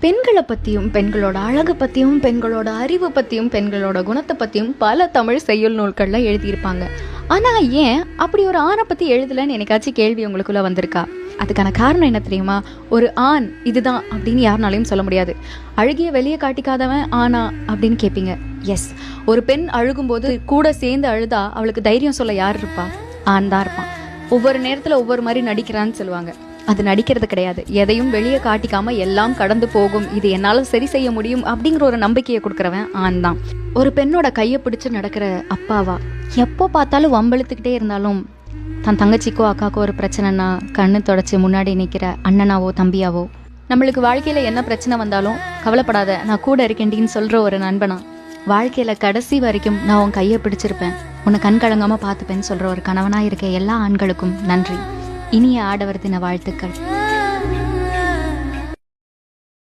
பெண்களை பற்றியும் பெண்களோட அழகு பற்றியும் பெண்களோட அறிவு பற்றியும் பெண்களோட குணத்தை பற்றியும் பல தமிழ் செய்யுள் நூல்களில் எழுதியிருப்பாங்க. ஆனால் ஏன் அப்படி ஒரு ஆணை பற்றி எழுதலைன்னு எனக்காச்சும் கேள்வி உங்களுக்குள்ளே வந்திருக்கா? அதுக்கான காரணம் என்ன தெரியுமா? ஒரு ஆண் இதுதான் அப்படின்னு யாருனாலையும் சொல்ல முடியாது. அழுகிய வெளியே காட்டிக்காதவன் ஆனா அப்படின்னு கேட்பீங்க. எஸ், ஒரு பெண் அழுகும்போது கூட சேர்ந்து அழுதா அவளுக்கு தைரியம் சொல்ல யார் இருப்பா? ஆண் தான் இருப்பான். ஒவ்வொரு நேரத்தில் ஒவ்வொரு மாதிரி நடிக்கிறான்னு சொல்லுவாங்க. அது நடிக்கிறது கிடையாது. எதையும் வெளியே காட்டிக்காம எல்லாம் கடந்து போகும், இது என்னால் சரி செய்ய முடியும் அப்படிங்கிற ஒரு நம்பிக்கையை கொடுக்குறவன் ஆண் தான். ஒரு பெண்ணோட கையை பிடிச்சு நடக்கிற அப்பாவா, எப்போ பார்த்தாலும் வம்பெழுத்துக்கிட்டே இருந்தாலும் தன் தங்கச்சிக்கோ அக்காக்கோ ஒரு பிரச்சனைனா கண்ணு தொடச்சி முன்னாடி நிற்கிற அண்ணனாவோ தம்பியாவோ, நம்மளுக்கு வாழ்க்கையில் என்ன பிரச்சனை வந்தாலும் கவலைப்படாத நான் கூட இருக்கேன்டின்னு சொல்கிற ஒரு நண்பனா, வாழ்க்கையில் கடைசி வரைக்கும் நான் உன் கையை பிடிச்சிருப்பேன், உன்னை கண் கலங்காமல் பார்த்துப்பேன்னு சொல்கிற ஒரு கணவனாக இருக்க எல்லா ஆண்களுக்கும் நன்றி. இனிய ஆடவர் தின வாழ்த்துக்கள்.